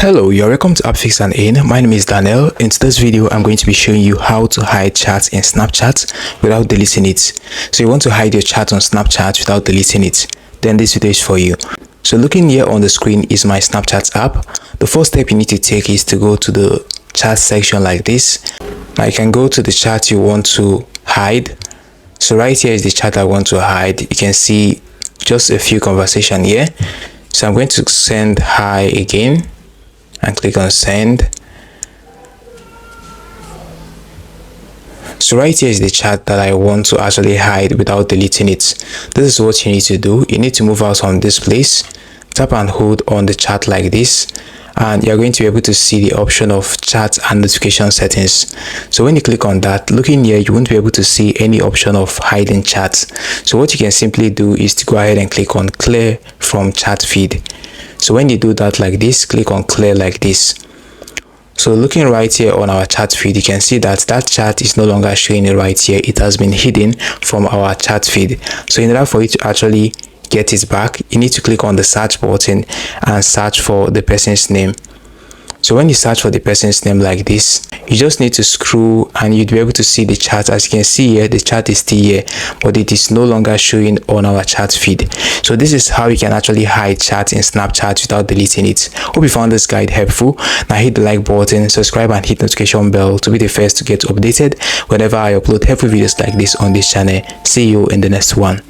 Hello, you're welcome to AppFix and In. My name is Daniel. In today's video, I'm going to be showing you how to hide chats in Snapchat without deleting it. So you want to hide your chat on Snapchat without deleting it, then this video is for you. So looking here on the screen is my Snapchat app. The first step you need to take is to go to the chat section like this. Now you can go to the chat you want to hide. So right here is the chat I want to hide. You can see just a few conversations here. So I'm going to send hi again and click on send. So right here is the chat that I want to actually hide without deleting it. This is what you need to do. You need to move out from this place, tap and hold on the chat like this, and you're going to be able to see the option of chat and notification settings. So when you click on that, looking here, you won't be able to see any option of hiding chats. So what you can simply do is to go ahead and click on clear from chat feed. So when you do that like this, click on clear like this. So looking right here on our chat feed, you can see that that chat is no longer showing it right here. It has been hidden from our chat feed. So in order for you to actually get it back, you need to click on the search button and search for the person's name. So when you search for the person's name like this, you just need to scroll and you'd be able to see the chat. As you can see here, the chat is still here, but it is no longer showing on our chat feed. So this is how you can actually hide chat in Snapchat without deleting it. Hope you found this guide helpful. Now hit the like button, subscribe and hit notification bell to be the first to get updated whenever I upload helpful videos like this on this channel. See you in the next one.